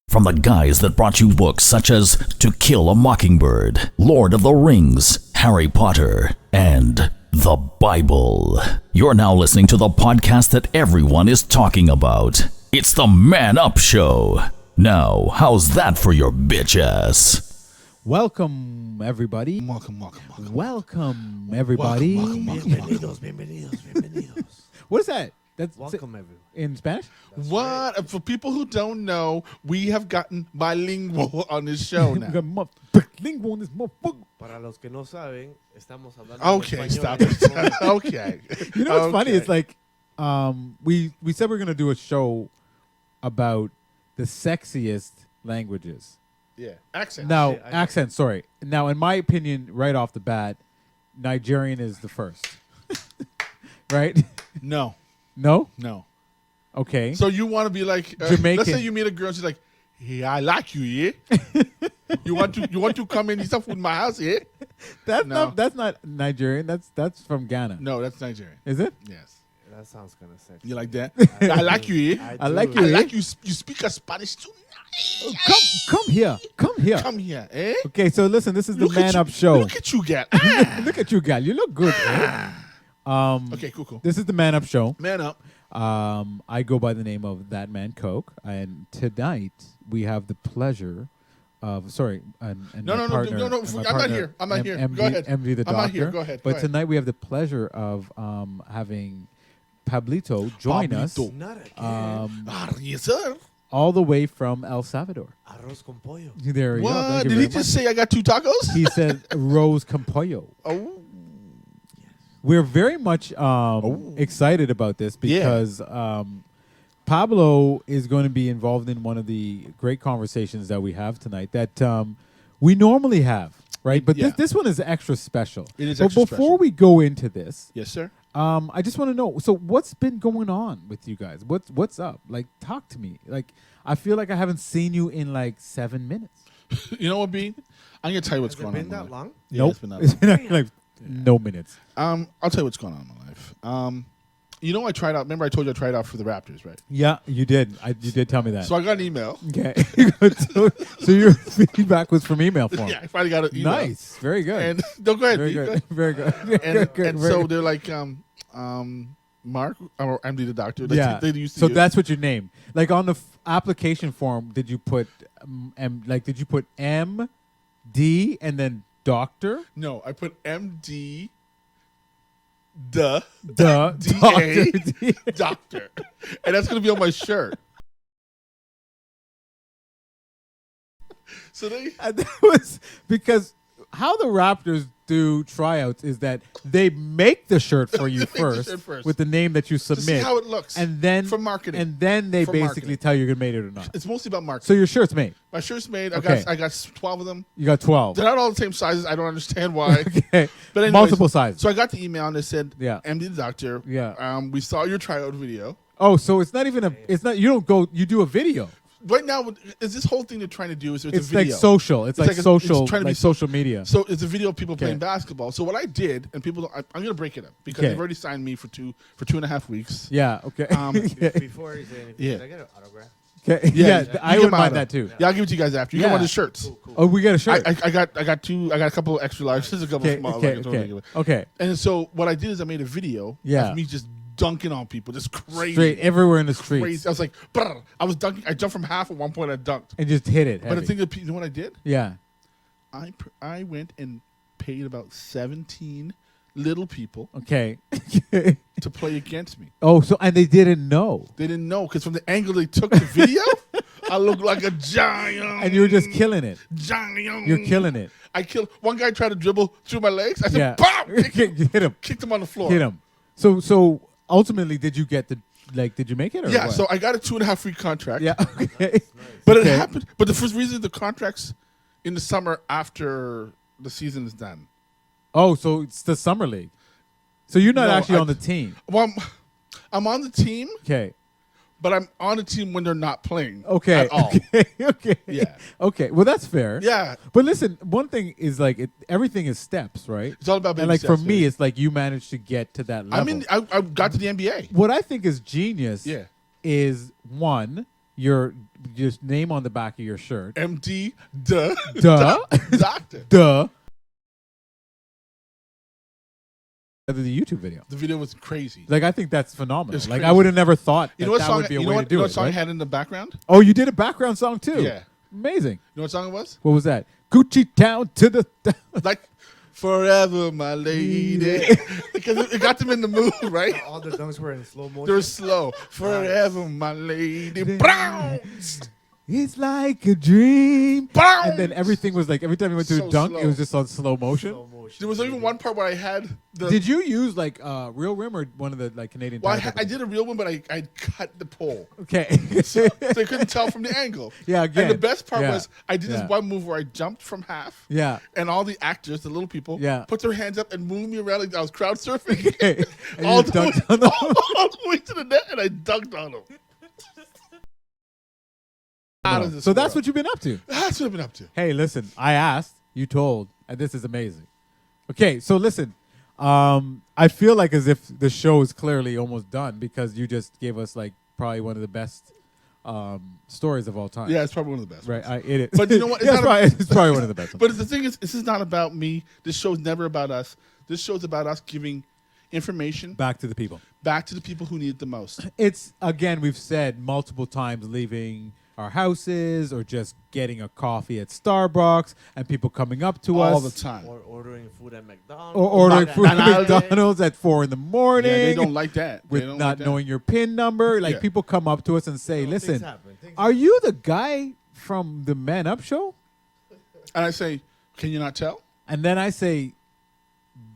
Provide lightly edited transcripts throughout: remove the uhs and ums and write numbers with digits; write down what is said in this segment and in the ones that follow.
From the guys that brought you books such as To Kill a Mockingbird, Lord of the Rings, Harry Potter, and the Bible. You're now listening to the podcast that everyone is talking about. It's the Man Up Show. Now, how's that for your bitch ass? Welcome, everybody. Welcome, everybody. Bienvenidos. What is that? That's Welcome, everyone. in Spanish? What? Right. For people who don't know, we have gotten bilingual on this show now. Lingual in this motherfucker. Para los que no saben, estamos hablando Okay, en stop español. it. Okay. You know what's funny? Okay. It's like we said we're gonna do a show about the sexiest languages. Yeah. Accent. Now, I- accent. Sorry. Now, in my opinion, right off the bat, Nigerian is the first. Right? No. No. No. Okay. So you want to be like Jamaican. Let's say you meet a girl. She's like, "Yeah, I like you. Yeah. you want to come and eat some food in my house? Yeah. That's not Nigerian. That's from Ghana. No, that's Nigerian. Is it? Yes. That sounds kind of sexy. You like that? I like you. Yeah. I like do. you. I like you. You speak a Spanish too. Oh, come here. Come here. Eh? Okay, so listen, this is the Look at Man you- Up Show. Look at you, gal. Look at you, gal. You look good. Eh? Okay, cool. This is the Man Up Show. Man up. I go by the name of That Man Coke, and tonight we have the pleasure of and No, my no, partner, no, and my I'm not partner, here. I'm not here. MD, Go ahead. MD the I'm doctor. not here. Go ahead. But Go ahead. tonight we have the pleasure of having Pablito join us Pablito. Not again. Yes, sir. all the way from El Salvador. Arroz con pollo. There you go. What? Thank you Did very he just say I got 2 tacos? much. He said Rose Campollo. Oh. We're very much excited about this because Pablo is going to be involved in one of the great conversations that we have tonight that we normally have, right? But Yeah. this one is extra special. It is but extra before special. we go into this, Yes, sir. I just want to know, so what's been going on with you guys? What's up? Like, talk to me. Like, I feel like I haven't seen you in like 7 minutes. You know what, Bean? I'm gonna tell you what's Has it going on. been in my that life. long? Yeah, Nope. it's been that It's long. been like no minutes. I'll tell you what's going on in my life. You know, I tried out. Remember, I told you I tried out for the Raptors, right? Yeah, you did. You did tell me that. So I got an email. Okay. so your feedback was from email form. Yeah, I finally got an email. Nice. Very good. And no, go ahead. Very Bean, go good. ahead. Very good. And, Good. and Very so good. they're like, Mark, or MD the doctor. They, Yeah. they used to So use. that's what your name. Like on the application form, did you put did you put M.D. and then doctor? No, I put MD. The Duh. DA Doctor. doctor, and that's gonna be on my shirt. So they And that was because how the Raptors do tryouts is that they make the shirt for you They make the first, shirt first. with the name that you to see submit, how it looks, and then for marketing. and then they For basically marketing. tell you you're gonna make it or not. It's mostly about marketing. So your shirt's made. My shirt's made. Okay. I got 12 of them. You got 12. They're not all the same sizes. I don't understand why. Okay. But anyways, Multiple sizes. So I got the email and it said, Yeah. MD the doctor. Yeah. We saw your tryout video. Oh, so it's not even a. It's not. You don't go. You do a video. Right now, is this whole thing they're trying to do? Is it's It's a video? like social. It's like it's social. trying to be like social media. So it's a video of people playing Okay. basketball. So what I did, and people, I'm going to break it up because Okay. they've already signed me for 2.5 weeks. Yeah. Okay. Before he said anything, Yeah. can I get an autograph? Okay. Yeah, Yeah. you I get would my mind auto. that too. Yeah, I'll give it to you guys after. You Yeah. get one of the shirts. Cool. Oh, we got a shirt. I got a couple of extra large. There's a couple Okay. small. Okay. like, Okay. Okay. And so what I did is I made a video Yeah. of me just dunking on people, just crazy, Straight everywhere in the streets, crazy. I was like, brr. I was dunking. I jumped from half at one point. I dunked. and just hit it. But the heavy. thing that you know what I did? Yeah. I went and paid about 17 little people Okay. to play against me. Oh, so and they didn't know, They didn't know because from the angle they took the video, I looked like a giant. and you were just killing it. Giant. You're killing it. I killed one guy. Tried to dribble through my legs. I said, Yeah. "Pow!" Hit him. Kicked him on the floor. Hit him. So ultimately, did you get the Did you make it? Or Yeah. what? So I got a 2.5 week contract. Yeah. Okay. But Okay. it happened. But the first reason the contract's in the summer after the season is done. Oh, so it's the summer league. So you're not No, actually I- on the team. Well, I'm on the team, Okay. but I'm on the team when they're not playing. Okay. At all. Okay. Okay. Yeah. Okay. Well, that's fair. Yeah. But listen, one thing is like everything is steps, right? It's all about baby And like for steps, me, baby. it's like you managed to get to that level. I got to the NBA. What I think is genius Yeah. is one, your just name on the back of your shirt. MD, duh. Duh. Doctor. Duh. The YouTube video. The video was crazy. Like, I think that's phenomenal. It's Like, crazy. I would have never thought You know what that song? would be a You know way what? to do You know it. what song I right? had in the background? Oh, you did a background song too. Yeah. Amazing. You know what song it was? What was that? Gucci down to the. Like, forever, my lady. Because it got them in the mood, right? All the dunks were in slow motion. They were slow. Forever, my lady. Brown. It's like a dream. Bounce! And then everything was like, every time you went to So a dunk, slow. it was just on slow motion. Slow motion. There was even one part where I had the. Did you use like real rim or one of the like Canadian? Well, Tire I did a real one, but I cut the pole. Okay. So they couldn't tell from the angle. Yeah, again. And the best part Yeah. was I did Yeah. this one move where I jumped from half. Yeah. And all the actors, the little people, Yeah. put their hands up and moved me around like I was crowd surfing. Okay. And all, you the way, dunked on them? all the way to the net, and I dunked on them. Out of this So that's world. what you've been up to. That's what I've been up to. Hey, listen, I asked, you told, and this is amazing. Okay, so listen, I feel like as if the show is clearly almost done because you just gave us like probably one of the best stories of all time. Yeah, it's probably one of the best. Right, ones. it is. But you know what? It's Yeah, not it's probably one of the best ones. But the thing is, this is not about me. This show's never about us. This show's about us giving information Back to the people. back to the people who need it the most. It's, again, we've said multiple times leaving our houses or just getting a coffee at Starbucks and people coming up to us. All the time. Or ordering food at McDonald's. Or ordering Not food at McDonald's. McDonald's at 4 in the morning. Yeah, they don't like that. They with don't not like that. knowing your PIN number. Like, Yeah. people come up to us and say, No, things listen, happen. Things are you the guy from the Man Up show? And I say, can you not tell? And then I say,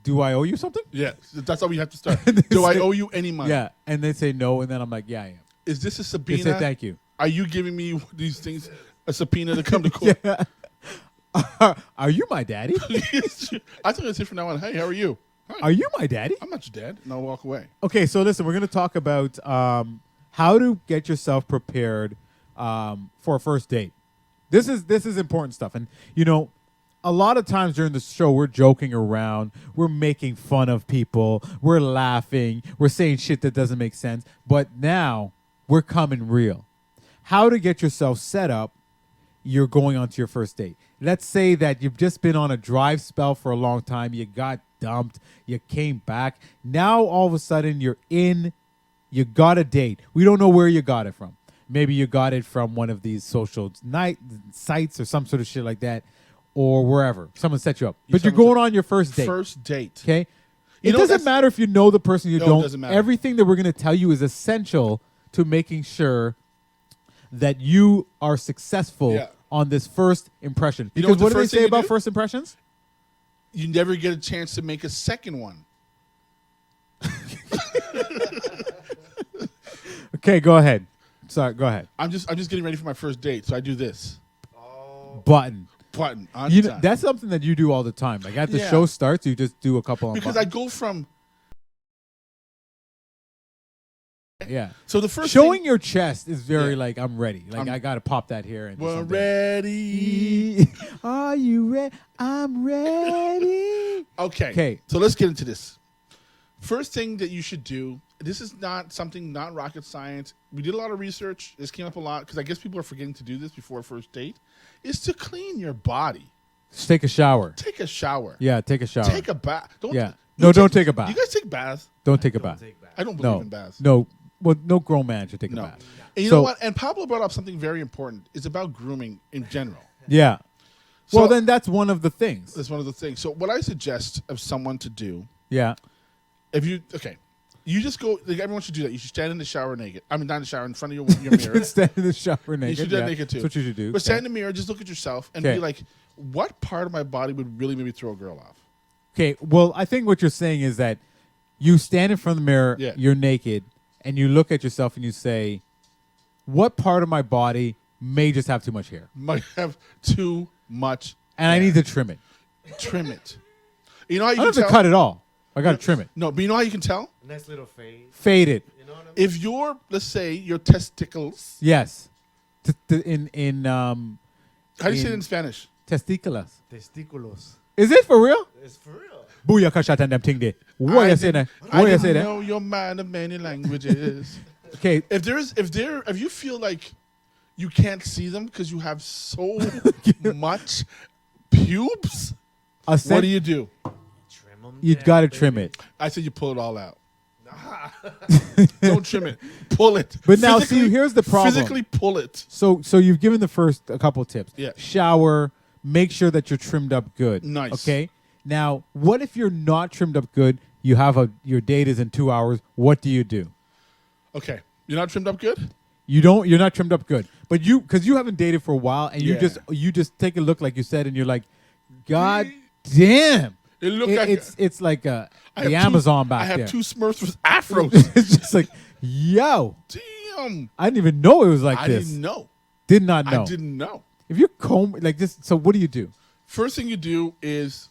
do I owe you something? Yeah, that's how we have to start. They Do I say- owe you any money? Yeah. And they say no. And then I'm like, yeah, I am. Is this a They subpoena? say thank you. Are you giving me these things, a subpoena to come to court? Yeah. Are you my daddy? I think I say from now on, hey, how are you? Hi. Are you my daddy? I'm not your dad. And I'll walk away. Okay, so listen, we're going to talk about how to get yourself prepared for a first date. This is important stuff. And, you know, a lot of times during the show, we're joking around. We're making fun of people. We're laughing. We're saying shit that doesn't make sense. But now we're coming real. How to get yourself set up. You're going on to your first date. Let's say that you've just been on a drive spell for a long time. You got dumped. You came back. Now, all of a sudden, you're in. You got a date. We don't know where you got it from. Maybe you got it from one of these social night sites or some sort of shit like that, or wherever. Someone set you up. But you're going on your first date. First date. Okay? You It know, doesn't that's- matter if you know the person you No, it don't. doesn't matter. Everything that we're going to tell you is essential to making sure that you are successful Yeah. on this first impression. You know Because what what the do they first thing say you about do? first impressions? You never get a chance to make a second one. Okay, go ahead. Sorry, go ahead. I'm just getting ready for my first date, so I do this Button. button on You time. that's something that you do all the time. Like at the Yeah. show starts, you just do a couple of because I buttons. go from Yeah. so the first Showing thing, your chest is very Yeah. like I'm ready. Like I got to pop that here and do we're something. ready. Are you ready? I'm ready. Okay. 'Kay. So let's get into this. First thing that you should do. This is not rocket science. We did a lot of research. This came up a lot because I guess people are forgetting to do this before a first date. Is to clean your body. Just take a shower. Take a shower. Yeah, take a shower. Take a bath. Don't. Yeah. you No, don't take a bath. You guys take baths? Don't take a Don't bath. take back. I don't believe No. in baths. No. Well, no grown man should take a No. bath. And you So- know what? And Pablo brought up something very important. It's about grooming in general. Yeah. So- Well, then that's one of the things. That's one of the things. So what I suggest of someone to do, Yeah. if you you just go. Like, everyone should do that. You should stand in the shower naked. I mean, not in the shower, in front of your mirror. Stand in the shower naked. You should do that yeah. naked too. That's what you should do. But stand in the mirror, just look at yourself, and Okay. be like, what part of my body would really maybe throw a girl off? Okay. Well, I think what you're saying is that you stand in front of the mirror, Yeah. you're naked, and you look at yourself and you say, what part of my body may just have too much hair? Might have too much. And I need to trim it. Trim it. You know how I you don't can have to tell? cut it all. I got to trim it. No, but you know how you can tell? Nice little fade. Fade it. You know what I mean? If your, let's say, your testicles. Yes. In How do you say it in In- Spanish? testiculas. Testículos. Is it for real? It's for real. Booyah shot and them thing there. What you say that? I What you didn't say that? know your mind of many languages. Okay. if you feel like you can't see them because you have so much pubes. What do you do? Trim them. You got to trim it. I said you pull it all out. Don't trim it. Pull it. But now, Physically- see, here's the problem. Physically pull it. So you've given the first a couple tips. Yeah. Shower. Make sure that you're trimmed up good. Nice. Okay. Now, what if you're not trimmed up good? You have your date is in 2 hours. What do you do? Okay. You're not trimmed up good? You're not trimmed up good. But because you haven't dated for a while, and Yeah. you just take a look like you said, and you're like, God damn. It looked like It's like I the have Amazon two, back I have there. 2 Smurfs with afros. It's just like, yo, Damn. I didn't even know it was like I this. didn't know. Did not know. I didn't know. If you comb like this, so what do you do? First thing you do is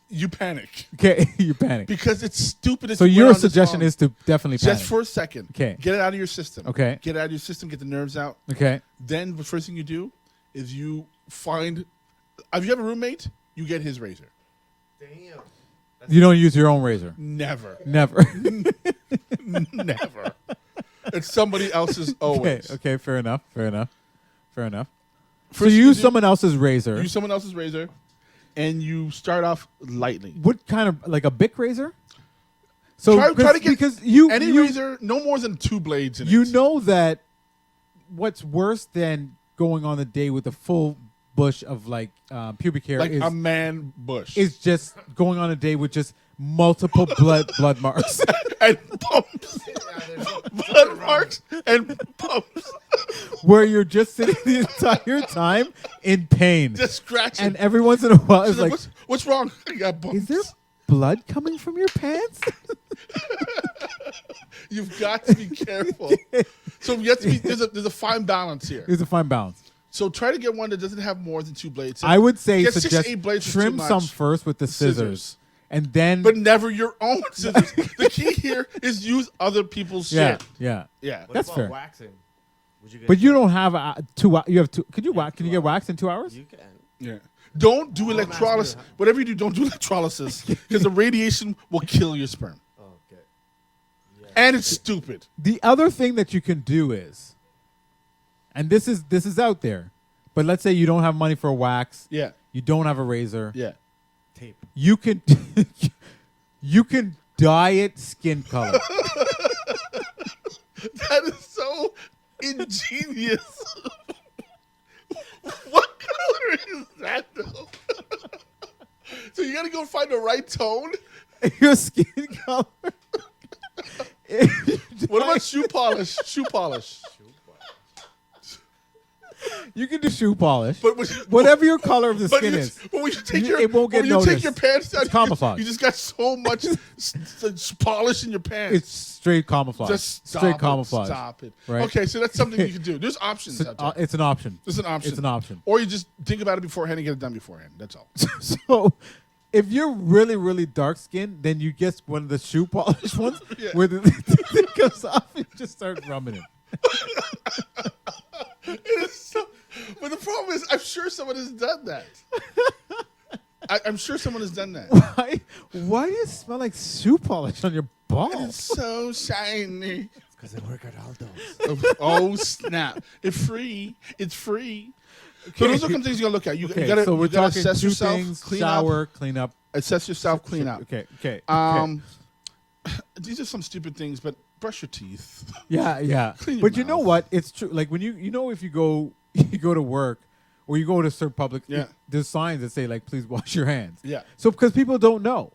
you panic Okay, you panic. because it's stupid. So your suggestion is to definitely panic. just for a second. Okay. Get it out of your system. Okay. Get it out of your system. Get the nerves out. Okay. Then the first thing you do is you find. If you have a roommate, you get his razor. Damn. You don't use your own razor. Never. Never. Never. It's somebody else's okay. always. Okay. Fair enough. So First you thing use do- someone else's razor. Use someone else's razor, and you start off lightly. What kind of like a Bic razor? So Try to get because you any you, razor, no more than 2 blades in you it. know that what's worse than going on a day with a full bush of like pubic hair Like is a man bush. is just going on a day with just multiple blood marks. and bumps. Blood marks and bumps. Where you're just sitting the entire time in pain. Just scratching. And every once in a while it's She's like, like, what's wrong? I got bumps. is there blood coming from your pants? You've got to be careful. So you have to be, there's a fine balance here. There's a fine balance. So try to get one that doesn't have more than 2 blades. I would say Get 6 to suggest 8 blades is trim too much. some first with the scissors. And then But never your own scissors. The key here is use other people's yeah, shit. yeah. Yeah. What That's about fair. waxing? Would you get But you don't have 2 you have 2 could you wax 2 can you get waxed in 2 hours? You can. Yeah. Don't do I'm electrolysis. asking you. Whatever you do, don't do electrolysis because the radiation will kill your sperm. Oh, okay. Yeah. And it's stupid. The other thing that you can do is, and this is out there, but let's say you don't have money for a wax, Yeah. you don't have a razor, Yeah. Tape. you can you can dye it skin color. That is so ingenious. What color is that, though? So you got to go find the right tone. Your skin color. What about shoe polish? Shoe polish. You can do shoe polish. But when, Whatever your color of the but skin you- is. but when you take it won't get when you take your noticed. pants down, It's camouflage. you just got so much polish in your pants. It's straight camouflage. Just stop straight it. camouflage. Stop it. Right? Okay, so that's something you can do. There's options out there. It's an option. There's an option. It's an option. Or you just think about it beforehand and get it done beforehand. That's all. So, if you're really, really dark skinned, then you get one of the shoe polish ones Yeah. where the thing comes off and you just start rubbing it. It is so, but the problem is, I'm sure someone has done that. I'm sure someone has done that. Why do you smell like shoe polish on your It's balls? so shiny. Because I work at Aldo's. Oh snap! It's free. It's free. So those are some things you gotta look at. You Okay, gotta, so we're you gotta talking assess 2 yourself, things: clean shower, up, clean up. assess yourself, clean up. Okay. These are some stupid things, but brush your teeth. Yeah. Clean your But you know mouth. what? It's true. Like when you know if you go to work or you go to certain public, Yeah. there's signs that say like, please wash your hands. Yeah. So because people don't know,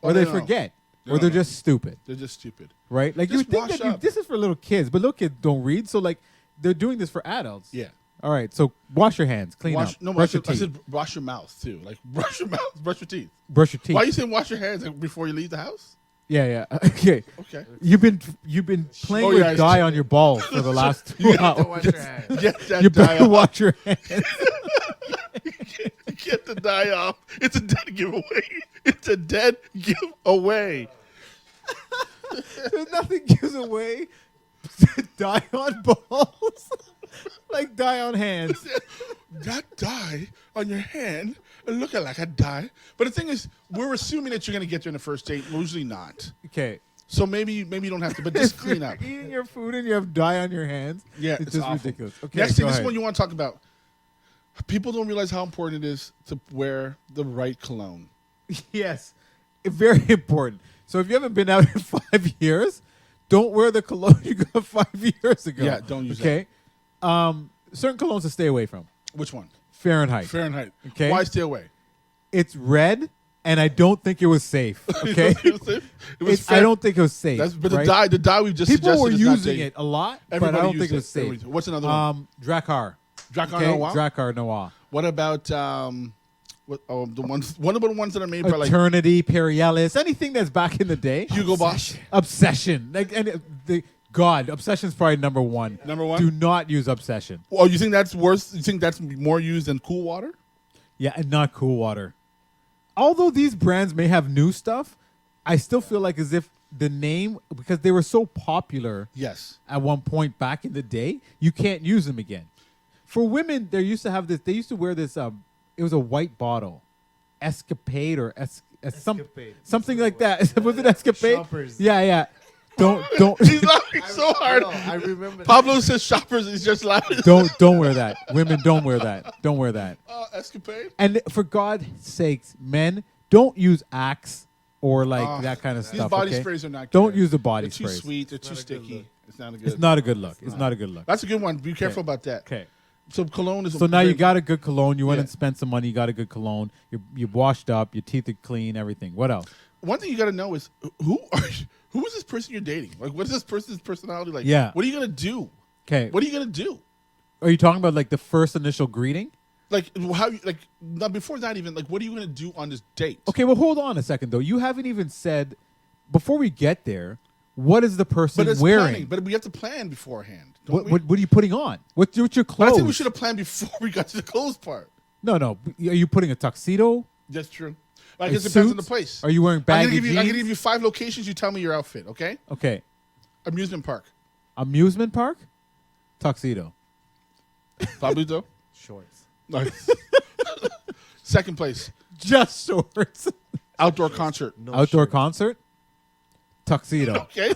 or Oh, they they don't. forget, They or don't they're know. just stupid. They're just stupid. Right? Like you Just think wash that up. this is for little kids, but little kids don't read. So like they're doing this for adults. Yeah. All right. So wash your hands, clean Wash, up, no, brush your I teeth, said wash your mouth too. Like brush your mouth, brush your teeth. brush your teeth. Why are you saying wash your hands before you leave the house? Yeah. Okay. Okay. You've been playing Oh, with yeah, dye on your balls for the last 2 Don't hours. wash your hands. Get that You dye better off. wash your hands. Get the dye off. It's a dead giveaway. It's a dead giveaway. There's nothing gives away dye on balls like dye on hands. That dye on your hand looking like a dye. But the thing is, we're assuming that you're going to get there in the first date. Usually not. Okay. So maybe you don't have to, but just clean up. Eating your food and you have dye on your hands. Yeah, it's it's just awful. ridiculous. Okay, Next thing, go this is ahead. one you want to talk about. People don't realize how important it is to wear the right cologne. Yes, very important. So if you haven't been out in 5 years, don't wear the cologne you got 5 years ago. Yeah, don't use okay? Certain colognes to stay away from. Which one? Fahrenheit. Fahrenheit. Okay. Why stay away? It's red, and I don't think it was safe. Okay. It was I don't think it was safe. But right? the dye we just People suggested were is not using safe. it a lot, Everybody but I don't used think it was safe. Everybody- What's another one? Drakkar. Drakkar Okay, Noir? Drakkar Noir. What about the ones? What about the ones that are made by like Eternity, Perielis, anything that's back in the day. Hugo Boss? Obsession. Obsession's probably number one. Number one? Do not use Obsession. Oh, you think that's worse? You think that's more used than Cool Water? Yeah, and not Cool Water. Although these brands may have new stuff, I still feel like as if the name, because they were so popular Yes. at one point back in the day, you can't use them again. For women, they used to have this. They used to wear this. It was a white bottle, Escapade or Escapade. something like that. Was it Escapade? Shoppers. Yeah. Don't He's laughing so hard. No, I remember. Pablo says shoppers. He's just laughing. don't wear that. Women, don't wear that. Don't wear that. Escapade. And for God's sakes, men, don't use Axe or like that kind of These stuff. body okay? sprays are not good. Don't use the body They're too sprays. sweet. They're too not a good sticky. look. It's not a good. It's not a good look. It's not a good look. That's a good one. Be careful about that. Okay. So cologne is. So now you got a good cologne. You went Yeah. and spent some money. You got a good cologne. You're washed up. Your teeth are clean. Everything. What else? One thing you got to know is who is this person you're dating? Like, what is this person's personality like? Yeah. What are you gonna do? Okay. What are you gonna do? Are you talking about like the first initial greeting? Like how? Not before that even. Like, what are you gonna do on this date? Okay. Well, hold on a second though. You haven't even said before we get there. What is the person But it's wearing? planning. But we have to plan beforehand. Don't we? What are you putting on? What's your But clothes? I think we should have planned before we got to the clothes part. No. Are you putting a tuxedo? That's true. Like, A it depends on the suit? place. Are you wearing I'm gonna baggy give you. I'm gonna jeans? give you 5 locations. You tell me your outfit. Okay. Okay. Amusement park. Amusement park? Tuxedo. Pablito. Shorts. Nice. Second place. Just shorts. Outdoor concert. No Outdoor shirt. concert? Tuxedo. Okay.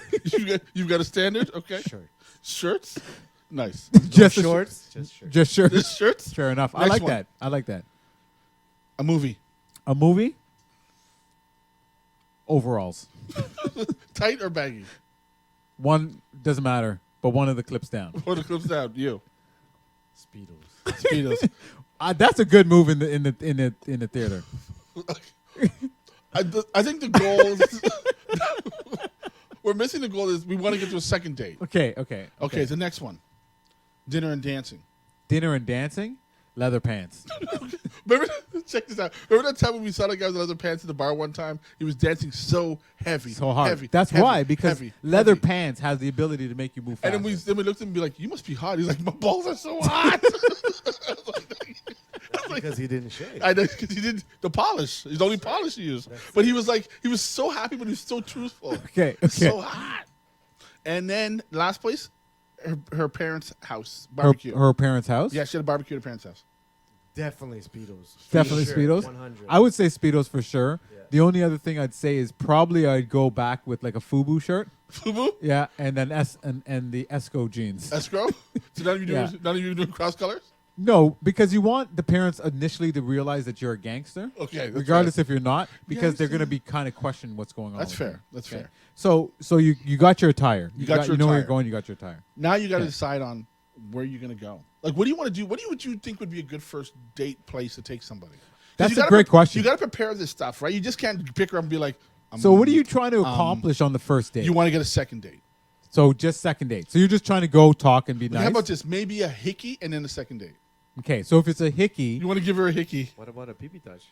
You've got a standard. Okay. Shirt. Shirts. Nice. Just a Shorts. Just shirts. Just shirts. This shirts. Fair enough. I Next like one. that. I like that. A movie. A movie? Overalls. Tight or baggy? One doesn't matter, but one of the clips down. What the clips down? You. Speedos. Speedos. That's a good move in the theater. I think the goal is we're missing the goal is we want to get to a second date. Okay. Okay, the next one. Dinner and dancing. Dinner and dancing, leather pants. Remember, check this out. Remember that time when we saw that guy with leather pants at the bar one time? He was dancing so heavy. So hard. Heavy, That's heavy, why, because heavy, leather heavy. pants has the ability to make you move faster. And then we looked at him and be like, you must be hot. He's like, my balls are so hot. Because he didn't shave. I know, because he did the polish. He's the only polish he used. But he was like, he was so happy, but he was so truthful. Okay. So hot. And then last place, her parents' house barbecue. her parents' house? Yeah, she had a barbecue at her parents' house. Definitely Speedos. Definitely For sure, Speedos. 100. I would say Speedos for sure. Yeah. The only other thing I'd say is probably I'd go back with like a FUBU shirt. FUBU? Yeah, and then and the Esco jeans. Escrow? So none of you doing, Yeah. none of you doing cross colors? No, because you want the parents initially to realize that you're a gangster. Okay, that's regardless fair. if you're not, because they're Gangster. going to be kind of questioning what's going on. That's with fair. you. That's fair. So you got your attire. You got your You know where you're attire. going. You got your attire. Now you got to Okay. decide on where you're going to go. Like, what do you want to do? What would you think would be a good first date place to take somebody? 'Cause That's you a gotta great question. You got to prepare this stuff, right? You just can't pick her up and be like, So what are you trying to accomplish on the first date? You want to get a second date. So just second date. So you're just trying to go talk and be Like, nice. How about this? Maybe a hickey and then a second date. Okay, so if it's a hickey, You want to give her a hickey. What about a pee touch?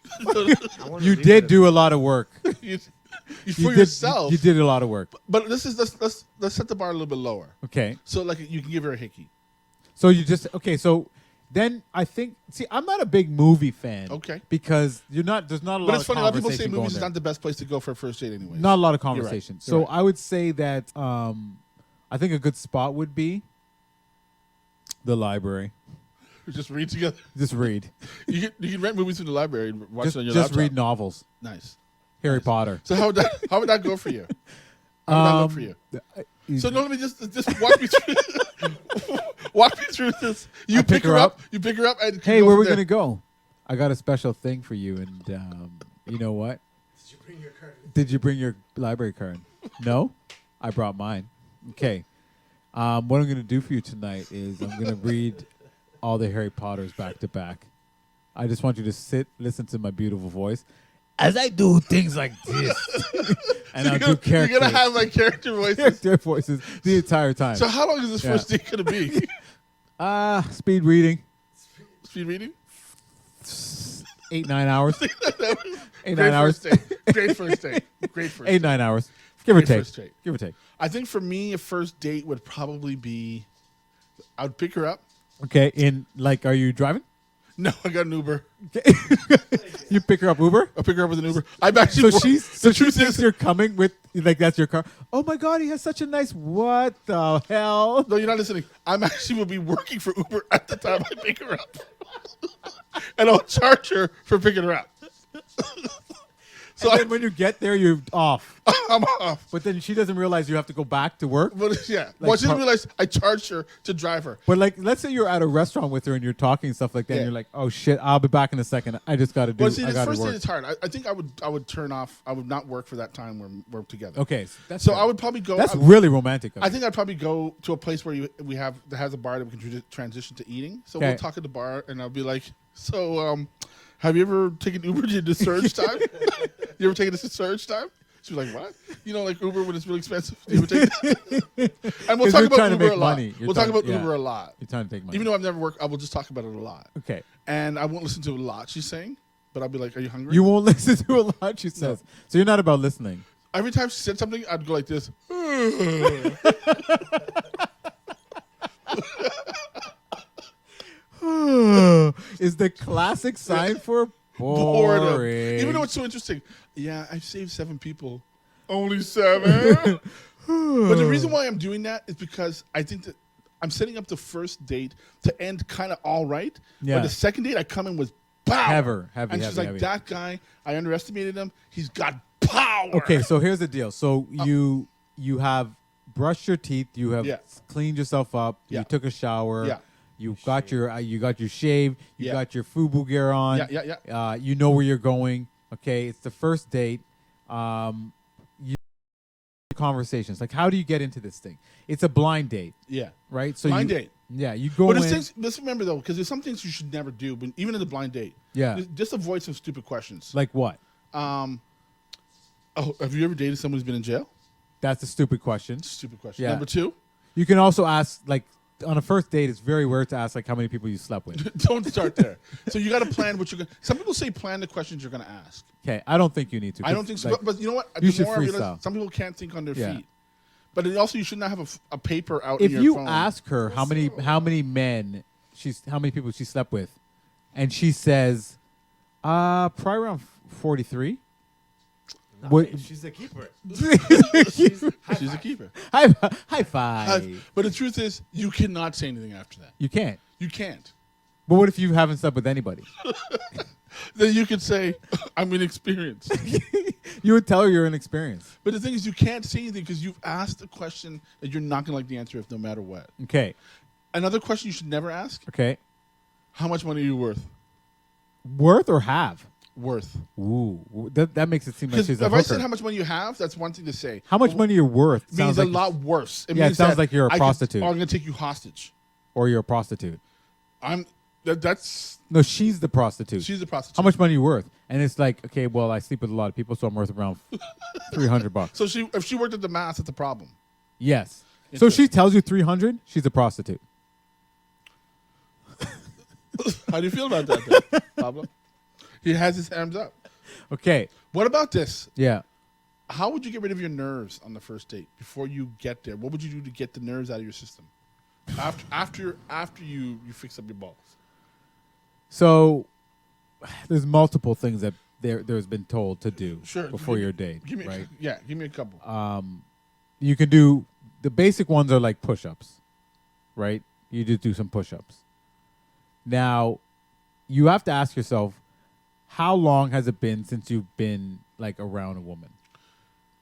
you did do a lot of work. you, You for did, yourself. You did a lot of work. But let's set the bar a little bit lower. Okay. So like you can give her a hickey. So you just so then I think I'm not a big movie fan. Okay. Because there's not a lot But it's of funny. A lot of people say conversation movies going is there. not the best place to go for a first date anyway. Not a lot of You're right. conversation. You're So right. I would say that I think a good spot would be the library. Just read together. Just read. You can rent movies from the library and watch just it on your just laptop. read novels. Nice. Harry Potter. So how would that go for you? How would that look for you? So no, let me just walk me through. Walk me through this. You pick her up. You pick her up. And Hey, where are we gonna go? I got a special thing for you, and you know what? Did you bring your card? Did you bring your library card? No, I brought mine. Okay. What I'm going to do for you tonight is I'm going to read all the Harry Potters back to back. I just want you to listen to my beautiful voice as I do things like this. And I'll do characters. You're going to have like character voices. Character voices the entire time. So how long is this first date going to be? Speed reading. Speed reading? 8-9 hours. 8-9 Great hours. first date. Great first date. Great first date. 8-9 hours. Give or Great take. first date. Give or take. I think for me, a first date would probably be, I would pick her up. Okay. Are you driving? No, I got an Uber. You pick her up Uber? I'll pick her up with an Uber. I'm actually. So she thinks you're coming with, like, that's your car. Oh my God, he has such a nice. What the hell? No, you're not listening. I'm actually will be working for Uber at the time I pick her up, and I'll charge her for picking her up. So then when you get there, you're off. I'm off. But then she doesn't realize you have to go back to work. But yeah, well, she didn't realize I charged her to drive her. But like, let's say you're at a restaurant with her and you're talking and stuff like that, and you're like, "Oh shit, I'll be back in a second. I just got to do. Well, see, I this got to first work." date is hard. I think I would turn off. I would not work for that time we're together. Okay, so I would probably go. That's really romantic. I think I'd probably go to a place where that has a bar that we can transition to eating. So we'll talk at the bar, and I'll be like, "So, have you ever taken Uber to surge time? You ever taken this to surge time?" She was like, "What? You know, like Uber when it's really expensive." You ever take and we'll talk about Uber a lot. We'll talk about Uber a lot. You're trying to take money. Even though I've never worked, I will just talk about it a lot. Okay. And I won't listen to a lot she's saying, but I'll be like, "Are you hungry?" You won't listen to a lot she says. No. So you're not about listening. Every time she said something, I'd go like this. Is the classic sign for boredom. Even though it's so interesting. Yeah, I've saved 7 people. Only 7? But the reason why I'm doing that is because I think that I'm setting up the first date to end kind of all right. Yeah. But the second date, I come in with power. Heavy, and she's like, that guy, I underestimated him. He's got power. Okay, so here's the deal. So you have brushed your teeth. You have cleaned yourself up. You took a shower. Yeah. You got your shave. You got your FUBU gear on. Yeah. You know where you're going. Okay, it's the first date. Conversations, like, how do you get into this thing? It's a blind date. Yeah. Right. So blind date. Yeah, you go in. Let's remember though, because there's some things you should never do, but even in the blind date. Yeah. Just avoid some stupid questions. Like what? Oh, have you ever dated someone who's been in jail? That's a stupid question. Stupid question. Yeah. Number 2. You can also ask, like, on a first date, it's very weird to ask, like, how many people you slept with. Don't start there. So you got to plan what you're going to... Some people say plan the questions you're going to ask. Okay, I don't think you need to. I don't think so. Like, but you know what? You should freestyle. Some people can't think on their feet. But also, you should not have a paper out in your your phone. If you ask her how many people she slept with, and she says, probably around 43. She's a keeper. She's a keeper. High five. But the truth is, you cannot say anything after that. You can't. You can't. But what if you haven't slept with anybody? Then you could say, I'm inexperienced. You would tell her you're inexperienced. But the thing is, you can't say anything because you've asked a question that you're not going to like the answer of no matter what. Okay. Another question you should never ask. Okay. How much money are you worth? Worth or have? Worth. Ooh. That makes it seem like she's a hooker. If I said how much money you have, that's one thing to say. How much money you're worth means a lot worse. It sounds like you're a prostitute. I'm going to take you hostage. Or you're a prostitute. No, she's the prostitute. She's the prostitute. How much money are you worth? And it's like, okay, well, I sleep with a lot of people, so I'm worth around $300. So if she worked at the mass, that's a problem. Yes. So she tells you 300, she's a prostitute. How do you feel about that, then, Pablo? He has his hands up. Okay. What about this? Yeah. How would you get rid of your nerves on the first date before you get there? What would you do to get the nerves out of your system after you fix up your balls? So there's multiple things that there's been told to do before your date, right? Give me a couple. You can do the basic ones are like push-ups, right? You just do some push-ups. Now, you have to ask yourself, how long has it been since you've been like around a woman?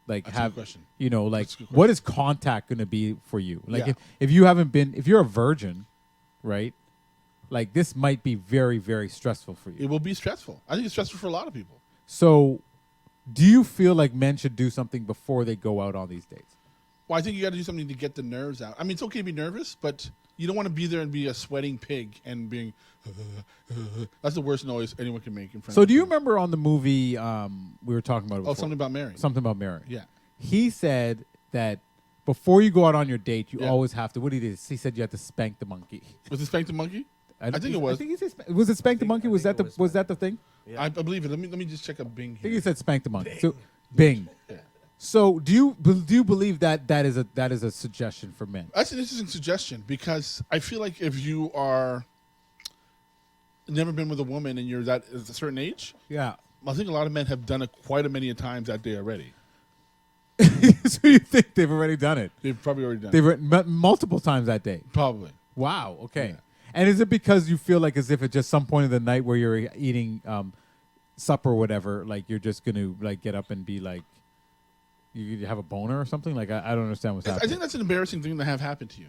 like That's a have good question. you know like That's a good what is contact going to be for you? Like Yeah. if you haven't been, if you're a virgin, right? Like this might be very, very stressful for you. It will be stressful. I think it's stressful for a lot of people. So do you feel like men should do something before they go out on these dates? Well, I think you got to do something to get the nerves out. I mean, it's okay to be nervous, but you don't want to be there and be a sweating pig and being. That's the worst noise anyone can make in front. So of do you you. remember on the movie we were talking about it Oh, before? something about Mary. Something about Mary. Yeah. He said that before you go out on your date, you Yeah. always have to. What did he do? He said you have to spank the monkey. Was it Spank the Monkey? I think it was. I think he said, was it spank the monkey? Was think that it the was was that the thing? Yeah. I believe it. Let me just check a Bing I think here. he said spank the monkey. So Bing. Yeah. So do you believe that that is a suggestion for men? That's an interesting suggestion because I feel like if you are never been with a woman and you're that at a certain age, Yeah. I think a lot of men have done it quite a many times that day already. So you think they've already done it? They've probably already done They've it. multiple times that day. Probably. Wow. Okay. Yeah. And is it because you feel like as if at just some point of the night where you're eating supper or whatever, like you're just gonna like get up and be like, you have a boner or something? Like I don't understand what's I happening. think that's an embarrassing thing to have happen to you.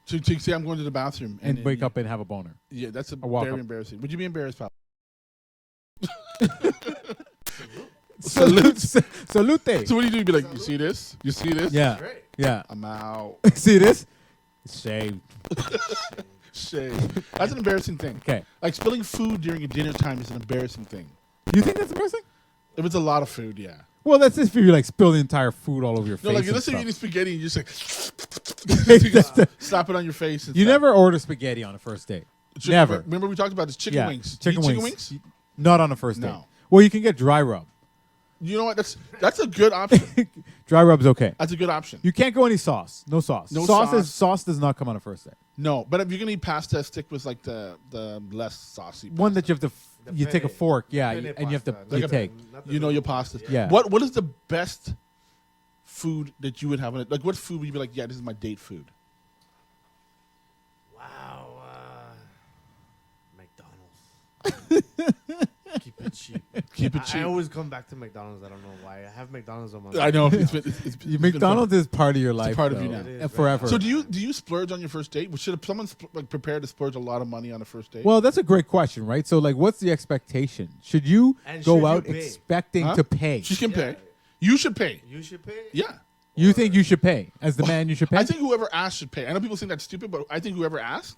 To say I'm going to the bathroom And wake up and have a boner. Yeah, that's walk very up. embarrassing. Would you be embarrassed, Pablo? Salute. Salute. So what do you do? You'd be like, you see this? You see this? Yeah. Right. Yeah. I'm out. See this? Shame. Shame. That's an embarrassing thing. Okay. Like spilling food during a dinner time is an embarrassing thing. You think that's embarrassing? If it's a lot of food, yeah. Well, that's if you like spill the entire food all over your No, face. like and let's say you're stuff. eating spaghetti and you just like slap it on your face. And You stuff. never order spaghetti on a first date. Chicken- Never. Remember we talked about this chicken Yeah. wings. Chicken You eat wings. Chicken wings? Not on a first date. No. Well, you can get dry rub. You know what? That's a good option. Dry rub's okay. That's a good option. You can't go any sauce. No sauce. No sauce. sauce. Sauce does not come on a first date. No, but if you're gonna eat pasta, stick with like the less saucy. One that you have to. The You take a penne. fork. Yeah, Penne and you have to. pasta. You Like a- take. Not the You know your noodles. pasta. Yeah. What is the best food that you would have on it? Like what food would you be like? Yeah, this is my date food. Wow. McDonald's. Keep it cheap. Keep it I cheap. always come back to McDonald's. I don't know why. I have McDonald's on my. I know it's been McDonald's is part of your life. part of you though. now. It is, Forever. So do you splurge on your first date? Should someone like prepare to splurge a lot of money on a first date? Well, that's a great question, right? So, like, what's the expectation? Should you And go should you out pay? expecting Huh? to pay? she can Yeah. pay. You should pay. You should pay. Yeah. You think you should pay as the man? You should pay. I think whoever asks should pay. I know people think that's stupid, but I think whoever asks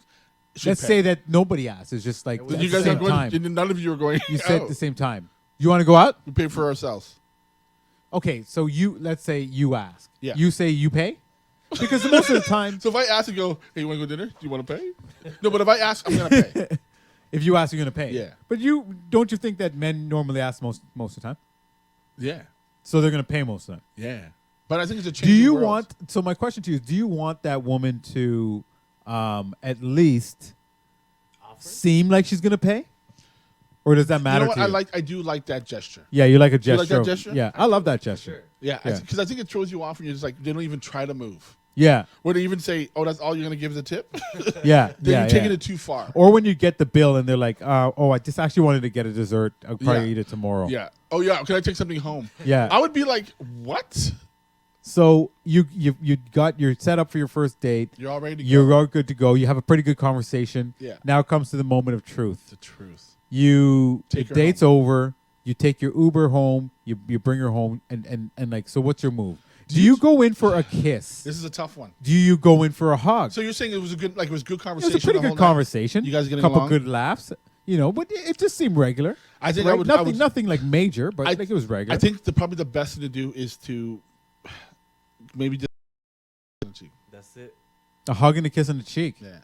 should Let's pay. say that nobody asks. It's just like at you the guys are same going. time. None of you are going. You said out. at the same time. You want to go out? We pay for ourselves. Okay, so let's say you ask. Yeah. You say you pay? Because most of the time, So if I ask and go, hey, you want to go dinner? Do you want to pay? No, but if I ask, I'm gonna pay. if you ask, you're going to pay. Yeah. But don't you think that men normally ask most of the time? Yeah, So they're going to pay most of the time. yeah. But I think it's a change. Do you want, so my question to you is, do you want that woman to at least Offer? seem like she's going to pay? Or does that You matter know what? to you? I do like that gesture. Yeah, you like a you gesture. like that gesture? Yeah, I love that gesture. Sure. Yeah, Yeah. because I think it throws you off, and you're just like they don't even try to move. Yeah, Or they even say, "Oh, that's all you're gonna give as a tip." yeah, Then yeah. you're taking yeah. it too far. Or when you get the bill and they're like, oh, I just actually wanted to get a dessert. I'll probably Yeah. eat it tomorrow. Yeah. Oh yeah. Can I take something home? Yeah. I would be like, "What? So you're set up for your first date. You're all ready to go." You're all good to go. You have a pretty good conversation. Yeah. Now it comes to the moment of truth. The truth. The Take her date's over. You take your Uber home. You bring her home, and like, so what's your move? Do you go in for a kiss? This is a tough one. Do you go in for a hug? So you're saying it was a good, good It was conversation. a pretty the whole good night? conversation. You guys getting couple along? good laughs, but it just seemed regular. I think right? I would. Nothing like major, but like it was regular. I think probably the best thing to do is to maybe just. That's it. A hug and a kiss on the cheek. Yeah.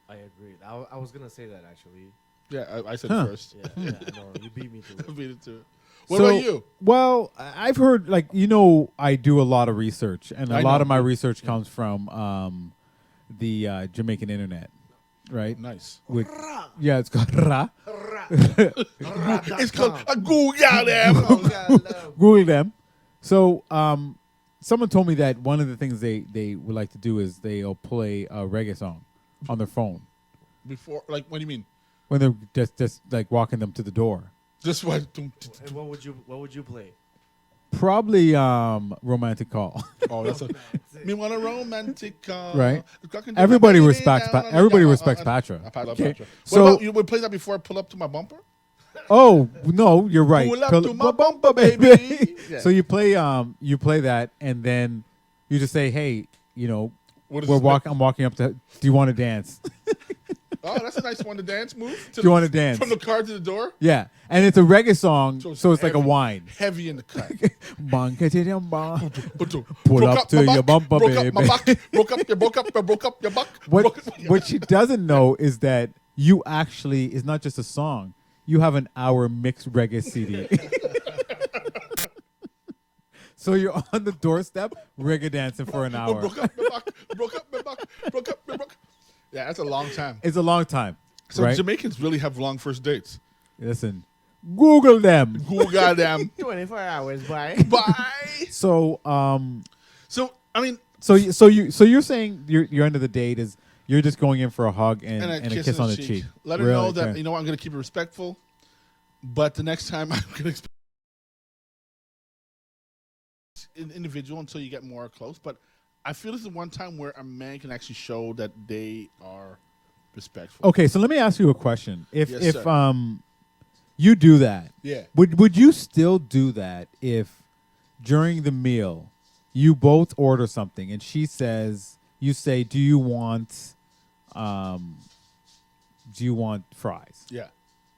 I agree. I was gonna say that actually. Yeah, I said Huh. first. Yeah, no, you beat me to it. I beat it to it. What So- about you? Well, I've heard I do a lot of research, and I a lot know. of my research comes from the Jamaican internet, right? Nice. Yeah, it's called Ra. It's called a Google them. Google them. So someone told me that one of the things they would like to do is they'll play a reggae song on their phone Before, like, what do you mean? when they're just like walking them to the door. Just what? And what would you play? Probably romantic call. Oh, that's a me want a romantic call. Right. The clock and Everybody the lady respects down on the- everybody respects Patra. I love Okay. Patra. So- What about you would play that before I pull up to my bumper? Oh no, you're right. Pull up to my bumper, baby. Yeah. So you play that, and then you just say, "Hey, What is we're this? walking. I'm walking up to. Do you want to dance? Oh, that's a nice one to dance move. Do you want to dance? From the car to the door? Yeah, and it's a reggae song, so it's like a heavy- wine. Heavy in the cut. Pull up to your bumper, broke baby. Up my back. Broke up your buck. What she doesn't know is that you actually is not just a song. You have an hour mixed reggae CD. So you're on the doorstep reggae dancing for an hour. Broke up my buck. Broke up my buck. Broke up my buck. Yeah, that's a long time. It's a long time. So right? Jamaicans really have long first dates. Listen, Google them. Google them. 24 hours, boy. Bye. So So I mean, so you're saying your end of the date is you're just going in for a hug and a kiss on the cheek. Let her Really? know that Okay. you know what, I'm going to keep it respectful, but the next time I'm going to expect an individual until you get more close. But I feel this is one time where a man can actually show that they are respectful. Okay, so let me ask you a question. If Yes, if sir. you do that, Yeah. would you still do that if during the meal you both order something and you say, do you want fries? Yeah.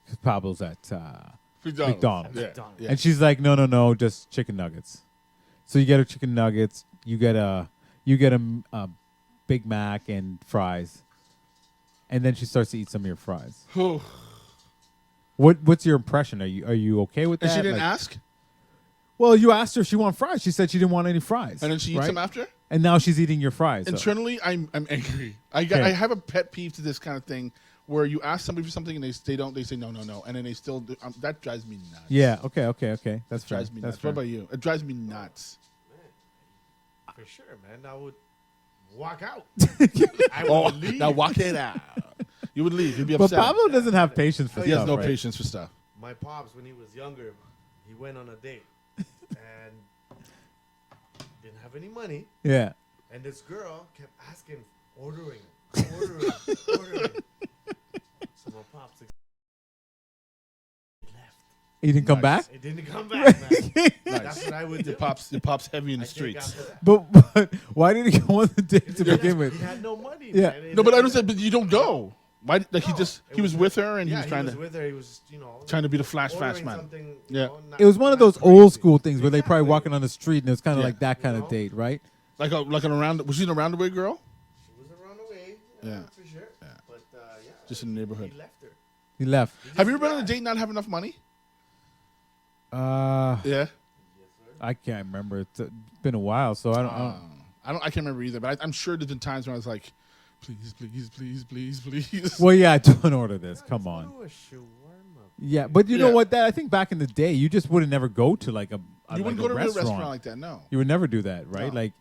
'Cause Pablo's at McDonald's. Yeah. Yeah. And she's like, no, just chicken nuggets. So you get her chicken nuggets, you get a Big Mac and fries, and then she starts to eat some of your fries. What's your impression? Are you okay with that? And she didn't Like- ask? Well, you asked her if she wanted fries. She said she didn't want any fries. And then she eats right? them after? And now she's eating your fries. so- Internally, I'm angry. I have a pet peeve to this kind of thing where you ask somebody for something and they say no, and then they still do. That drives me nuts. Yeah. Okay. That's fair. Drives me That's nuts. fair. What about you? It drives me nuts. For sure, man. I would walk out. I Oh, would leave. now walk it out. You would leave. You'd be But upset. Pablo doesn't have patience for He has stuff, no right? patience for stuff. My pops, when he was younger, he went on a date and didn't have any money. Yeah. And this girl kept asking, ordering. So my pops left. He didn't come back. It didn't come back, man. Nice. That's what I would do. Your pop's heavy in the I think streets. after that- But why did he go on the date to begin with? He had no money. Yeah. man. No, but I understand. But you don't go. Why? Like No, he was with her and Yeah, he was trying he was to with her. He was, trying to be the flash ordering man. something, you Yeah. know, not- It was one of not those crazy. old school things where they probably Exactly. walking on the street and it was kind of Yeah. like that kind You of know? date, right? Like an around. Was she an around the way girl? She was around the way. Yeah. For sure. Yeah. But yeah. Just in the neighborhood. He left her. He left. Have you ever been on a date and not have enough money? Yeah. Yes, sir. I can't remember. It's been a while, so I don't. I can't remember either. But I'm sure there's been times when I was like, please. Well, yeah, don't order this. Come on. Oh, a shawarma. Yeah, but you know Yeah. what? That I think back in the day, you just would never go to like a You wouldn't like go to a real restaurant. restaurant like that. No. You would never do that, right? No. Like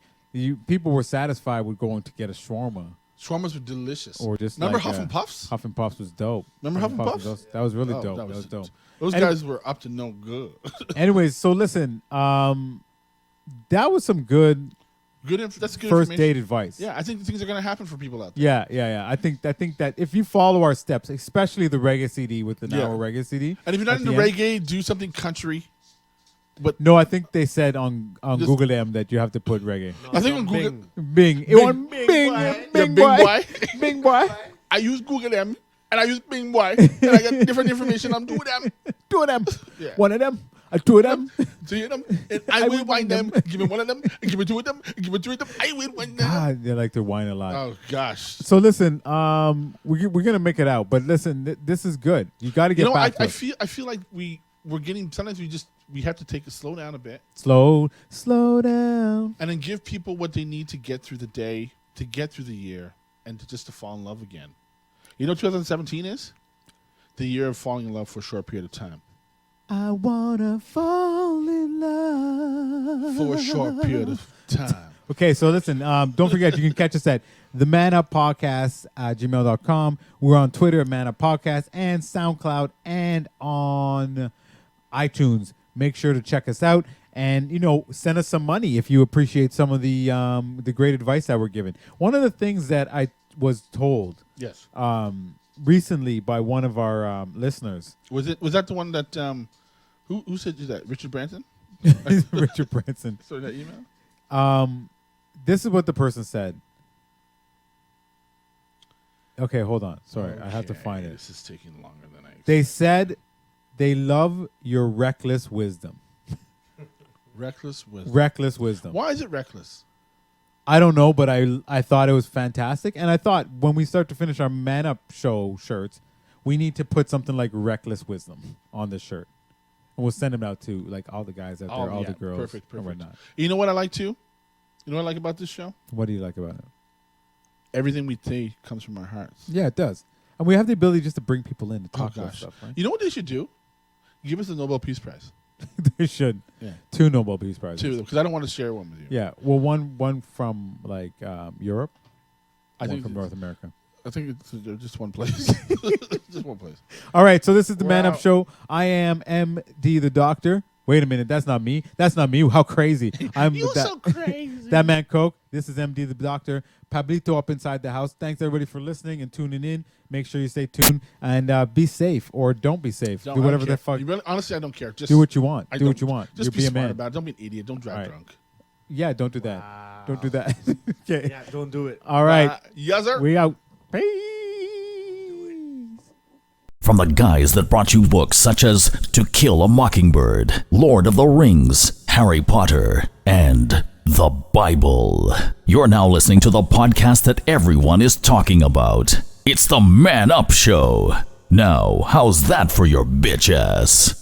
people were satisfied with going to get a shawarma Shawarmas were delicious. or just remember like, Huff and Puffs? Huff and Puffs was dope. Remember Huff and Puffs? That was really Oh, dope. That was dope. Those And- guys were up to no good. Anyways, so listen, that was some good That's good first information. date advice. Yeah, I think things are going to happen for people out there. Yeah. I think that if you follow our steps, especially the reggae CD with the Yeah. Now reggae CD, And if you're not at into the end- reggae, do something country. No, I think they said on Just- Google M that you have to put reggae. No, I think no, on Google- Bing. Bing. It Bing. won Bing Bing. boy. Bing Bing boy. boy. Bing boy. I use Google them and I use Bing Boy and I get different information on two of them. Two of them. Yeah. One of them. Two of them. Three of them. And I will wind them. Give me one of them. Give me two of them. Give me three of them. I will wind them. God, they like to whine a lot. Oh gosh. So listen, we're gonna make it out, but listen, this is good. You got to get You know, back. to I it. feel like we're getting. Sometimes we have to take a slow down a bit slow down. and then give people what they need to get through the day, to get through the year, and to fall in love again. You know, 2017 is the year of falling in love for a short period of time. I wanna fall in love For a short period of time. Okay, so listen, don't forget you can catch us at themanuppodcast at gmail.com. We're on Twitter at manuppodcast and SoundCloud and on iTunes. Make sure to check us out. And send us some money if you appreciate some of the great advice that we're given. One of the things that I was told Yes. recently by one of our listeners. Was that the one that who said you that? Richard Branson? Richard Branson. So that email? This is what the person said. Okay, hold on. Sorry, I have to Okay, find it. This is taking longer than I expected. They said they love your reckless wisdom. Reckless wisdom. Reckless wisdom. Why is it reckless? I don't know, but I thought it was fantastic. And I thought when we start to finish our Man Up Show shirts, we need to put something like reckless wisdom on the shirt. And we'll send them out to like all the guys out there, all the girls. Perfect. And whatnot. You know what I like too? You know what I like about this show? What do you like about it? Everything we say comes from our hearts. Yeah, it does. And we have the ability just to bring people in to talk about stuff, right? You know what they should do? Give us the Nobel Peace Prize. They should. Yeah. 2 Nobel Peace Prizes. 2, because I don't want to share one with you. Yeah. Well, one from like Europe. I One think from North America. I think it's just one place. Just one place. All right. So this is the Man Up Wow. Show. I am MD the Doctor. Wait a minute. That's not me. That's not me. How crazy. I'm You're that, so crazy. that man Coke. This is MD the Doctor. Pablito up inside the house. Thanks everybody for listening and tuning in. Make sure you stay tuned and be safe or don't be safe. No, Do I whatever don't the care. fuck. Really, honestly, I don't care. Just Do what you want. I Do what don't- you want. Just You'll be be a smart man. about it. Don't be an idiot. Don't drive All right. drunk. Yeah. Don't do that. Wow. Don't do that. Okay. Yeah, don't do it. All right. Yes, sir. We out. Peace. From the guys that brought you books such as To Kill a Mockingbird, Lord of the Rings, Harry Potter, and the Bible. You're now listening to the podcast that everyone is talking about. It's the Man Up Show. Now, how's that for your bitch ass?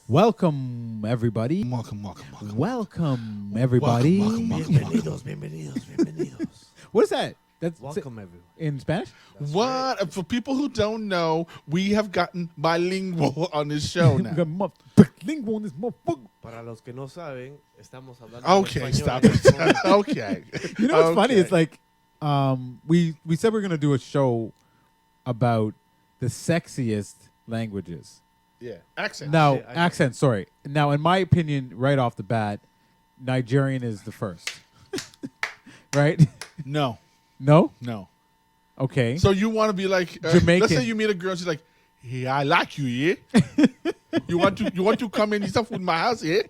Welcome, everybody. Welcome. Welcome, everybody. Bienvenidos. What is that? That's Welcome, everyone. in Spanish? What? For people who don't know, we have gotten bilingual on this show We now. got motherfucking on this motherfucker. Para los que no saben, estamos hablando Okay, en stop español. it. Okay. You know what's funny? Okay. It's like we said we're gonna do a show about the sexiest languages. Yeah. Accent. Now, Shit, I- accent. Sorry. Now, in my opinion, right off the bat, Nigerian is the first. Right? No. No. Okay. So you want to be like Jamaican. Let's say you meet a girl. She's like, "Yeah, I like you, yeah. you want to come and eat some food in my house, yeah?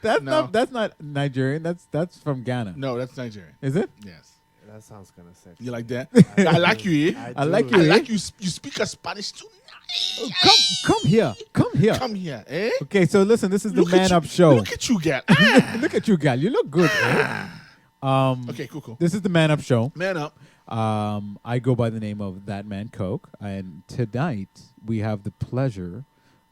That's not Nigerian. That's from Ghana. No, that's Nigerian. Is it? Yes. That sounds kind of sexy. You like that? I like you, yeah. I like you. I eh? like you. You speak a Spanish too nice. Come here. Come here, eh? Okay, so listen, this is the Look at Man you- Up Show. Look at you, gal. Look at you, gal. You look good. Eh? Okay, cool. This is the Man Up Show. Man up. I go by the name of That Man Coke, and tonight we have the pleasure